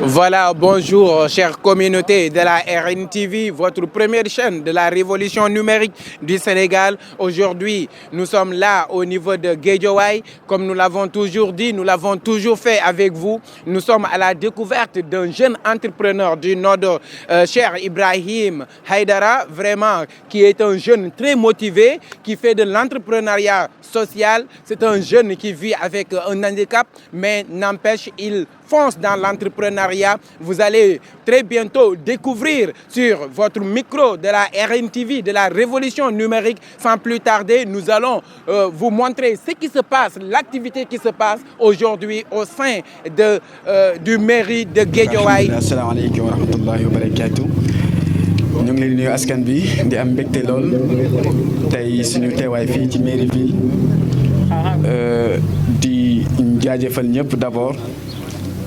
Voilà, bonjour chère communauté de la RNTV, votre première chaîne de la révolution numérique du Sénégal. Aujourd'hui, nous sommes là au niveau de Guédiawaye. Comme nous l'avons toujours dit, nous l'avons toujours fait avec vous. Nous sommes à la découverte d'un jeune entrepreneur du nom de cher Ibrahim Haïdara, vraiment qui est un jeune très motivé, qui fait de l'entrepreneuriat social. C'est un jeune qui vit avec un handicap, mais n'empêche, il fonce dans l'entrepreneuriat. Vous allez très bientôt découvrir sur votre micro de la RNTV, de la révolution numérique. Sans plus tarder, nous allons vous montrer ce qui se passe, l'activité qui se passe aujourd'hui au sein du mairie de Guédiawaye. Asalaamaaleykum wa rahmatullahi wa barakaatu. ñu ngi leen di nuyu askan bi di am mbégte lool tey suñu teewaay fii ci mairie ville di jaajëfal ñëpp d'abord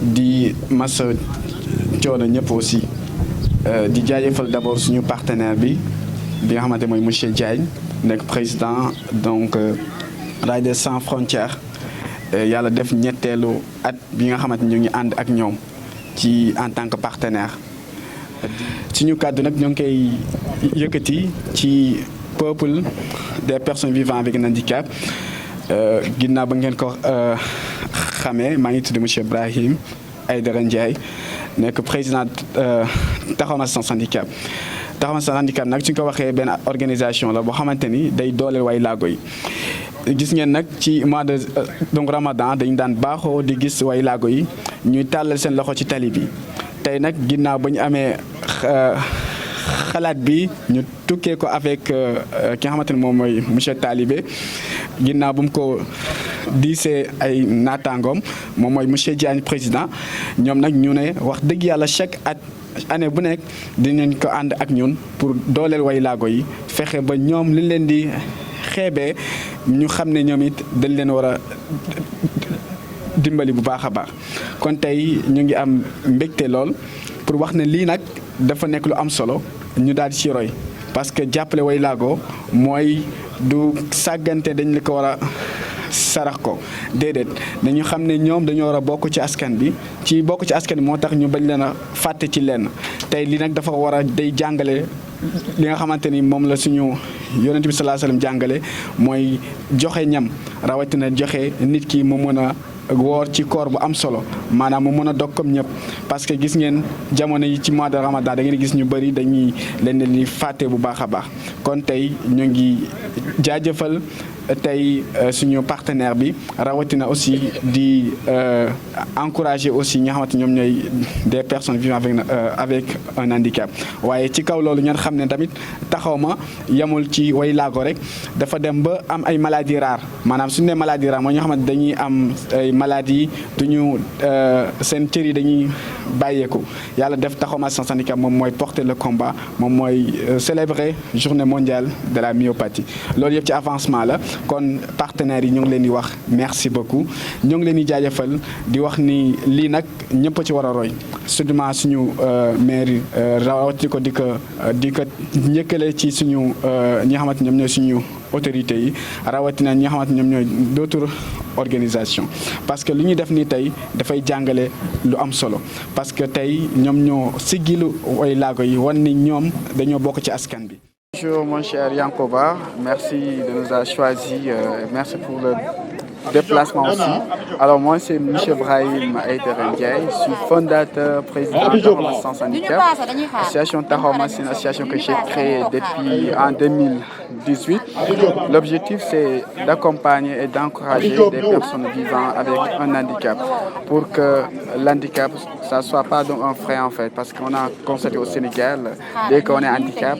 di masa coono ñëpp aussi di jaajëfal d'abord suñu partenaire bi nga xamante mooy monsieur Diagne nekk président donc Riders sans frontières yàlla def ñetteelu at bi nga xamante ñu ngi ànd ak ñoom ci en tant que partenaire suñu kàddu nag ñoo ngi koy yëkkati ci peuple des personnes vivant avec un handicap ginnaaw ba ngeen ko xamee maa ngi tudd monsieur Ibrahim Haïdara Ndiaye nekk président Taxawu Sans Handicap. Taxawu Sans Handicap nag suñ ko waxee benn organisation la boo xamante ni day dooleel way laago yi gis ngeen nag ci mois de donc Ramadan dañu daan baaxoo di gis way laago yi ñuy tàllal seen loxo ci tali bi tey nag ginnaaw ba ñu amee xalaat bi ñu tukkee ko avec ki nga xamante ni moom mooy monsieur Talibé ginnaaw bu mu ko diisee ay naataangoom moom mooy monsieur Diagne président ñoom nag ñu ne wax dëgg yàlla chaque année bu nekk dinañ ko ànd ak ñun pour dooleel way laago yi fexe ba ñoom liñ leen di xeebee ñu xam ne ñoom it dañ leen war a dimbali bu baax a baax kon tey ñu ngi am mbégte lool pour wax ne lii nag dafa nekk lu am solo ñu daal di ci roy parce que jàppale way laago mooy du sàggante dañ la ko war a sarax ko déedéet dañu xam ne ñoom dañoo war a bokk ci askan bi ci bokk ci askan bi moo tax ñu bañ leen a fàtte ci lenn tey lii nag dafa war a day jàngale li nga xamante ni moom la suñu yonent bi sallallahu alayhi wasallam jàngale mooy joxe ñam rawatina joxe nit ki mu mën a woor ci koor bu am solo maanaam mu mën a dog comme ñëpp parce que gis ngeen jamono yi ci mois de Ramadan da ngeen gis ñu bëri dañuy leen di fàtte bu baax a baax kon tey ñu ngi jaajëfal tey suñu partenaire bi rawatina aussi di encourager aussi ñi nga xamante ñoom ñooy des personnes vivant avec un handicap waaye ci kaw loolu ñoo xam ne tamit Taxawma yamul ci way laago rek dafa dem ba am ay maladies rares maanaam suñu nee maladies rares mooy ñoo xamante dañuy am ay maladies duñu seen cër yi dañuy bàyyeeku yàlla def Taxawma Sans Handicap moom mooy porter le combat moom mooy célébrer journée mondiale de la myopathie loolu yëpp ci avancement la kon partenaires yi ñu ngi leen di wax merci beaucoup ñu ngi leen di jaajëfal di wax ni lii nag ñëpp ci war a roy surtout suñu maire rawati ko di ko njëkkale ci suñu ñi nga xamante ñoom ñooy suñu autorités yi rawatina ñi nga xamante ñoom ñooy d'autres organisations parce que li ñuy def nii tey dafay jàngale lu am solo parce que tey ñoom ñoo siggilu way laago yi wan ni ñoom dañoo bokk ci askan bi. Bonjour mon cher Yankoba, merci de nous avoir choisi, merci pour le déplacement aussi. Alors moi c'est M. Ibrahim Haïdara Ndiaye, je suis fondateur, président de Taxawu Sans Handicap. L'association Taxawma, c'est une association que j'ai créée depuis en 2018. L'objectif c'est d'accompagner et d'encourager des personnes vivant avec un handicap pour que l'handicap ça soit pas donc un frein en fait parce qu'on a constaté au Sénégal dès qu'on est handicap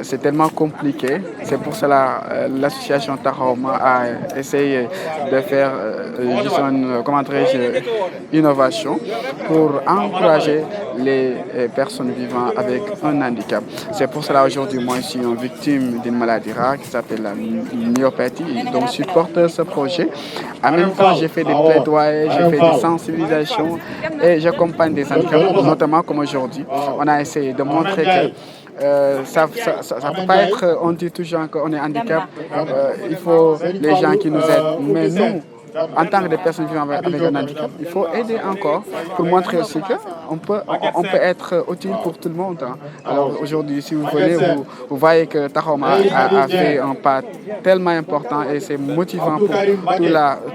c'est tellement compliqué. C'est pour cela l'association Taxawma a essayé de faire une innovation pour encourager les personnes vivant avec un handicap. C'est pour cela aujourd'hui moi je suis une victime d'une maladie rare qui s'appelle la myopathie. Donc je suis porteur de ce projet. En même temps j'ai fait des plaidoyers, j'ai fait des sensibilisations et j'accompagne des handicapés, notamment comme aujourd'hui. On a essayé de montrer que ça peut pas être, on dit toujours qu'on est handicap, il faut les gens qui nous aident. Mais nous, en tant que des personnes vivant avec un handicap, il faut aider encore pour montrer aussi qu'on peut être utile pour tout le monde. Hein. Alors aujourd'hui, si vous venez, vous voyez que Tahoma a fait un pas tellement important et c'est motivant pour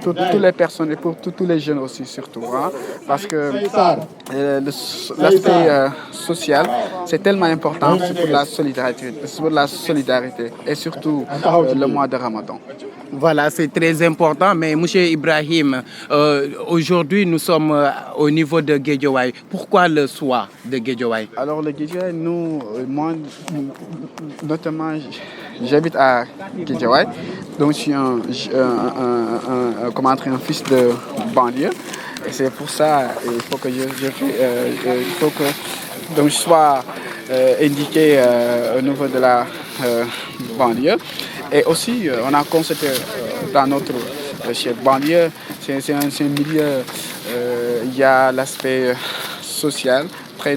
toutes les personnes et pour tous les jeunes aussi surtout. Hein, parce que l'aspect social, c'est tellement important, c'est pour la solidarité et surtout le mois de Ramadan. Voilà, c'est très important. Mais M. Ibrahim, aujourd'hui, nous sommes au niveau de Guédiawaye. Pourquoi le soir de Guédiawaye? Alors, le Guédiawaye, moi, notamment, j'habite à Guédiawaye. Donc, je suis un fils de banlieue. Et c'est pour ça il faut que je sois indiqué au niveau de la banlieue. Et aussi, on a constaté dans notre banlieue, c'est un milieu, il y a l'aspect social très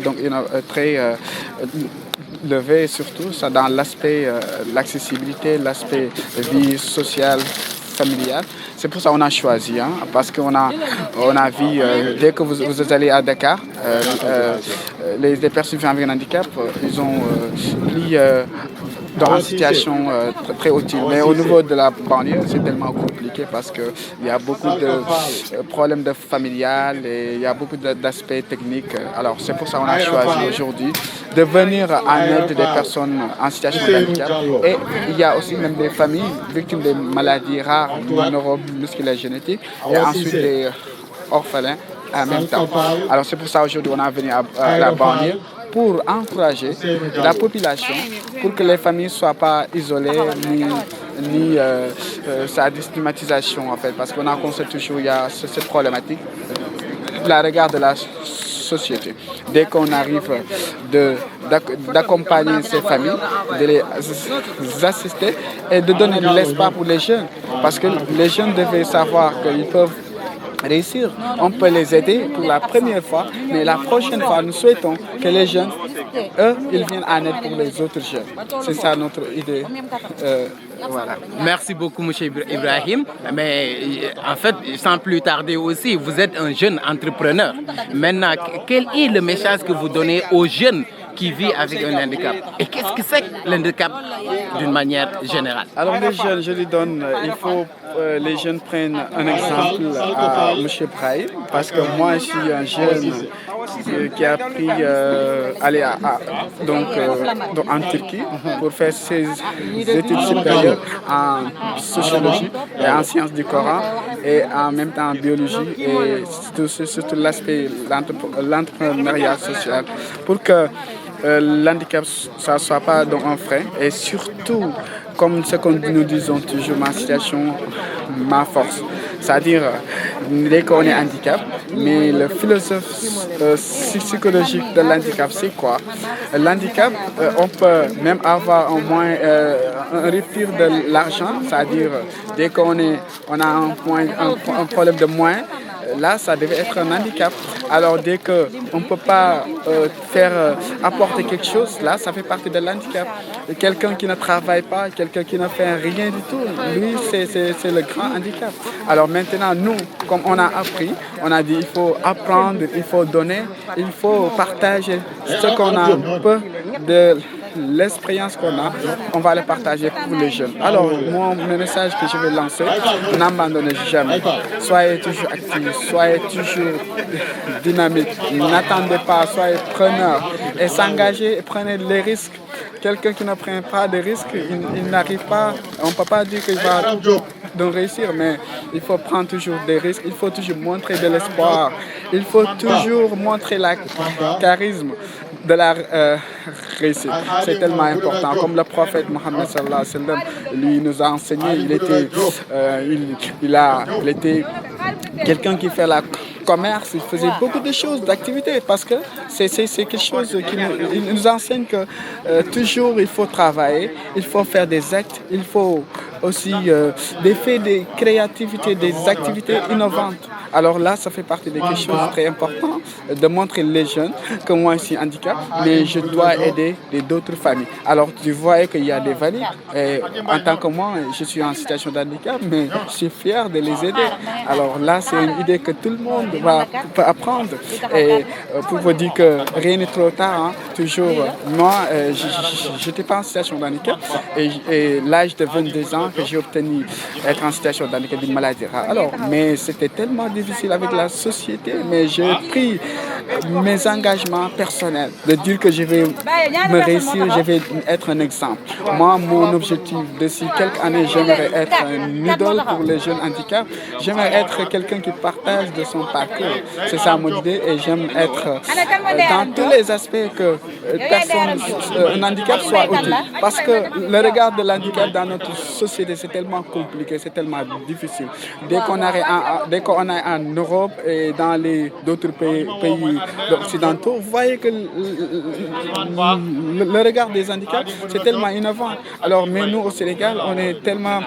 levé, surtout ça dans l'aspect l'accessibilité, l'aspect vie sociale, familiale. C'est pour ça qu'on a choisi, hein, parce qu'on a vu, dès que vous allez à Dakar, les personnes vivant avec un handicap, ils ont pris dans une situation très utile. Mais au niveau de la banlieue, c'est tellement compliqué parce qu'il y a beaucoup de problèmes de familial et il y a beaucoup d'aspects techniques. Alors c'est pour ça qu'on a choisi aujourd'hui de venir en aide des personnes en situation de handicap. Et il y a aussi même des familles victimes de maladies rares, neuromusculaires génétiques, et ensuite des orphelins en même temps. Alors c'est pour ça aujourd'hui on est venu à la banlieue pour encourager la population, pour que les familles ne soient pas isolées, ni sa stigmatisation en fait, parce qu'on a constaté toujours il y a cette problématique, la regard de la société. Dès qu'on arrive d'accompagner ces familles, de les assister et de donner de l'espoir pour les jeunes, parce que les jeunes devaient savoir qu'ils peuvent réussir. On peut les aider pour la première fois, mais la prochaine fois, nous souhaitons que les jeunes, eux, ils viennent en aide pour les autres jeunes. C'est ça notre idée. Voilà. Merci beaucoup, M. Ibrahim. Mais en fait, sans plus tarder aussi, vous êtes un jeune entrepreneur. Maintenant, quel est le message que vous donnez aux jeunes qui vivent avec un handicap? Et qu'est-ce que c'est que l'handicap d'une manière générale? Alors les jeunes, je les donne, il faut les jeunes prennent un exemple à M. Brahim, parce que moi je suis un jeune qui a pris aller en Turquie pour faire ses études supérieures en sociologie et en sciences du Coran et en même temps en biologie et surtout l'aspect l'entrepreneuriat social pour que l'handicap ça ne soit pas donc un frein et surtout comme ce que nous disons toujours, ma situation, ma force. C'est-à-dire, dès qu'on est handicap, mais le philosophe psychologique de l'handicap, c'est quoi? L'handicap, on peut même avoir au moins un rupture de l'argent, c'est-à-dire, dès qu'on a un problème de moins, là, ça devait être un handicap. Alors, dès qu'on ne peut pas apporter quelque chose, là, ça fait partie de l'handicap. Quelqu'un qui ne travaille pas, quelqu'un qui ne fait rien du tout, lui, c'est le grand handicap. Alors maintenant, nous, comme on a appris, on a dit il faut apprendre, il faut donner, il faut partager ce qu'on a un peu de l'expérience qu'on a, on va le partager pour les jeunes. Alors, mon message que je vais lancer, n'abandonnez jamais. Soyez toujours actifs, soyez toujours dynamiques. N'attendez pas, soyez preneurs et s'engagez et prenez les risques. Quelqu'un qui ne prend pas de risques, il n'arrive pas, on ne peut pas dire qu'il va réussir, mais il faut prendre toujours des risques, il faut toujours montrer de l'espoir, il faut toujours montrer la charisme de la réussite. C'est tellement important. Comme le prophète Mohammed sallallahu alayhi wa sallam, lui nous a enseigné, il était quelqu'un qui fait la commerce, il faisait beaucoup de choses, d'activités, parce que c'est quelque chose qui nous enseigne que toujours il faut travailler, il faut faire des actes, il faut aussi des faits de créativité, des activités innovantes. Alors là, ça fait partie des quelque chose de très important, de montrer les jeunes que moi, je suis handicap, mais je dois aider d'autres familles. Alors, tu vois qu'il y a des valides. Et en tant que moi, je suis en situation de handicap, mais je suis fier de les aider. Alors là, c'est une idée que tout le monde peut apprendre. Et pour vous dire que rien n'est trop tard, hein, toujours, moi, je n'étais pas en situation de handicap. Et l'âge de 22 ans que j'ai obtenu être en situation de handicap d'une maladie rare. Alors, mais c'était tellement difficile avec la société, mais j'ai pris mes engagements personnels de dire que je vais me réussir, je vais être un exemple. Moi, mon objectif d'ici quelques années, j'aimerais être un idole pour les jeunes handicapés. J'aimerais être quelqu'un qui partage de son parcours. C'est ça mon idée et j'aime être dans tous les aspects que un handicap soit utile. Parce que le regard de l'handicap dans notre société, c'est tellement compliqué, c'est tellement difficile. Dès qu'on est en Europe et dans d'autres pays occidentaux, vous voyez que le regard des handicaps, c'est tellement innovant. Alors, mais nous, au Sénégal, on est tellement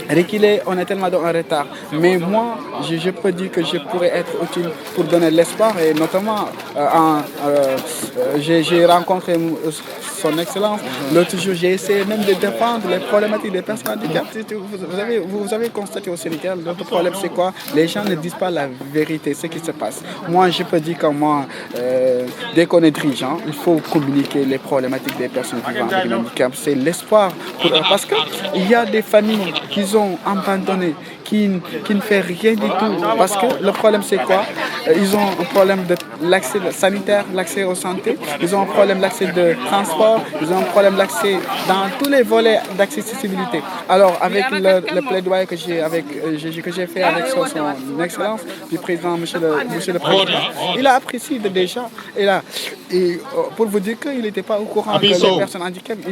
reculé, on est tellement en retard. Mais moi, je peux dire que je pourrais être utile pour donner l'espoir et notamment, j'ai rencontré son Excellence. L'autre jour, j'ai essayé même de défendre les problématiques des personnes handicapées. Vous avez constaté au Sénégal, notre problème c'est quoi? Les gens ne disent pas la vérité, ce qui se passe. Moi, je peux dire que moi, dès qu'on est dirigeant, il faut communiquer les problématiques des personnes vivant avec le handicap. C'est l'espoir pour eux. Parce qu'il y a des familles qui ont abandonné, qui ne fait rien du tout. Parce que le problème c'est quoi? Ils ont un problème de l'accès sanitaire, l'accès aux santé, ils ont un problème d'accès de transport, ils ont un problème d'accès dans tous les volets d'accessibilité. Alors avec le plaidoyer que j'ai fait avec son Excellence, du président, monsieur le Président, il a apprécié déjà. Et pour vous dire qu'il n'était pas au courant que les personnes handicapées,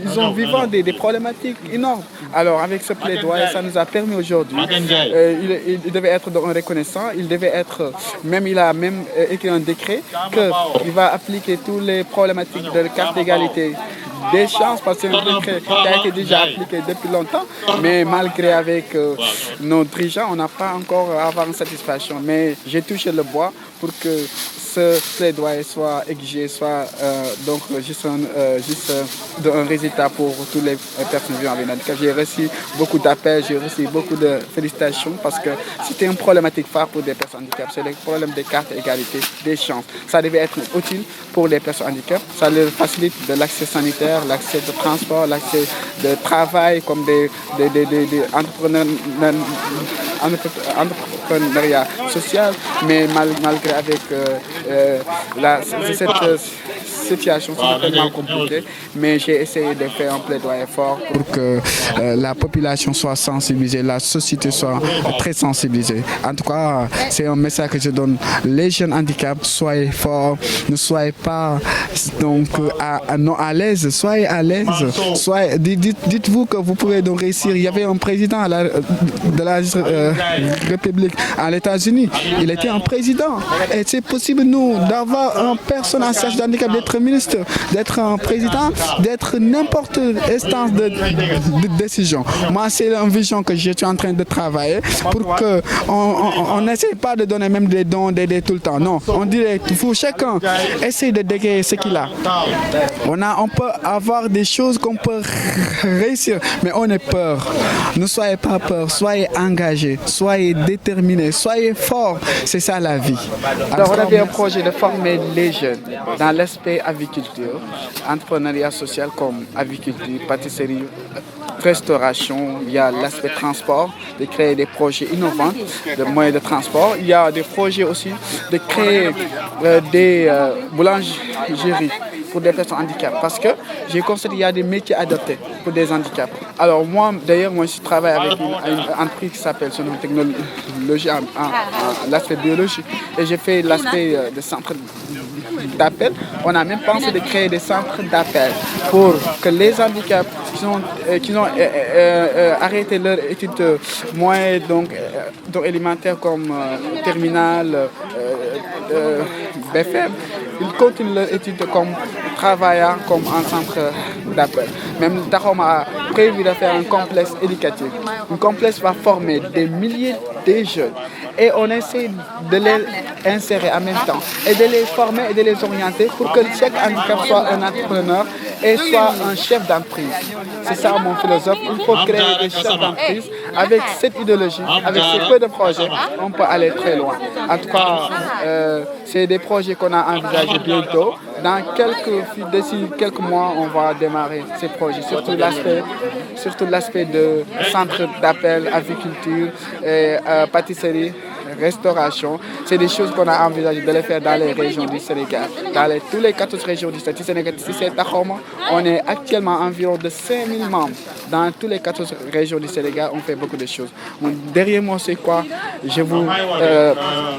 ils ont vivant des problématiques énormes. Alors avec ce plaidoyer, ça nous a permis aujourd'hui, il devait être reconnaissant, il a même écrit un décret qu'il va appliquer toutes les problématiques de carte d'égalité des chances, parce que c'est un décret qui a été déjà appliqué depuis longtemps, mais malgré avec nos dirigeants, on n'a pas encore à avoir une satisfaction. Mais j'ai touché le bois pour que ce plaidoyer soit exigé, soit donc juste un résultat pour toutes les personnes vivant avec handicap. J'ai reçu beaucoup d'appels, j'ai reçu beaucoup de félicitations parce que c'était une problématique phare pour des personnes handicapées. C'est le problème des cartes d'égalité des chances. Ça devait être utile pour les personnes handicapées. Ça leur facilite de l'accès sanitaire, l'accès de transport, l'accès de travail comme des entrepreneuriat social, mais malgré avec cette situation, c'est tellement compliqué, mais j'ai essayé de faire un plaidoyer fort pour que la population soit sensibilisée, la société soit très sensibilisée. En tout cas, c'est un message que je donne. Les jeunes handicapés, soyez forts, ne soyez pas donc à l'aise, soyez à l'aise. Dites-vous que vous pouvez donc réussir. Il y avait un président de la République aux États-Unis. Il était un président. Et c'est possible, nous, d'avoir une personne en situation de handicap, d'être ministre, d'être un président, d'être n'importe quelle instance de décision. Moi, c'est une vision que je suis en train de travailler pour qu'on n'essaie pas de donner même des dons, d'aider tout le temps. Non, on dirait qu'il faut chacun essayer de dégager ce qu'il a. On peut avoir des choses qu'on peut réussir, mais on est peur. Ne soyez pas peur, soyez engagés, soyez déterminés, soyez forts. C'est ça la vie. Alors, on avait un projet de former les jeunes dans l'aspect aviculture, entrepreneuriat social comme aviculture, pâtisserie, restauration. Il y a l'aspect transport, de créer des projets innovants, de moyens de transport. Il y a des projets aussi de créer des boulangeries pour des personnes handicapées, parce que j'ai constaté qu'il y a des métiers adaptés pour des handicaps. Alors moi, d'ailleurs, je travaille avec une entreprise qui s'appelle Sono Technologie en l'aspect biologique, et j'ai fait l'aspect de centre d'appel. On a même pensé de créer des centres d'appel pour que les handicaps qui ont arrêté leur études moyennes, donc élémentaires comme terminale, BFM, ils continuent leur étude comme travaillant comme en centre d'appel. Même prévu de faire un complexe éducatif. Un complexe va former des milliers de jeunes et on essaie de les insérer en même temps et de les former et de les orienter pour que chaque handicap soit un entrepreneur et soit un chef d'entreprise. C'est ça mon philosophe. Il faut créer des chefs d'entreprise. Avec cette idéologie, avec ce peu de projets, on peut aller très loin. En tout cas, c'est des projets qu'on a envisagés bientôt. D'ici quelques mois, on va démarrer ces projets, surtout l'aspect de centre d'appel, aviculture, pâtisserie, restauration. C'est des choses qu'on a envisagé de les faire dans les régions du Sénégal. Tous les 14 régions du Sénégal, si c'est Tahoma, on est actuellement environ de 5000 membres. Dans tous les 14 régions du Sénégal, on fait beaucoup de choses. Derrière moi, c'est quoi? Je vous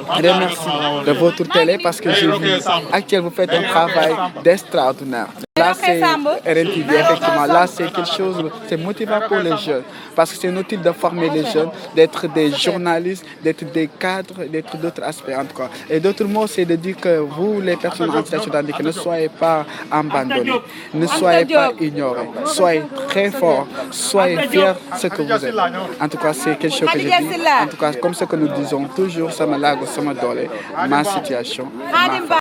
remercie de votre télé parce que j'ai vu actuellement vous faites un travail d'extraordinaire. Là, c'est RNTV, effectivement. Là, c'est quelque chose, c'est motivant pour les jeunes. Parce que c'est utile de former les jeunes, d'être des journalistes, d'être des cadres, d'être d'autres aspects en tout cas. Et d'autres mots, c'est de dire que vous, les personnes en situation de handicap, ne soyez pas abandonnés, ne soyez pas ignorés, soyez très forts, soyez fiers de ce que vous êtes. En tout cas, c'est quelque chose que je dis. En tout cas, comme ce que nous disons toujours, ça me lague, ça me donne ma situation.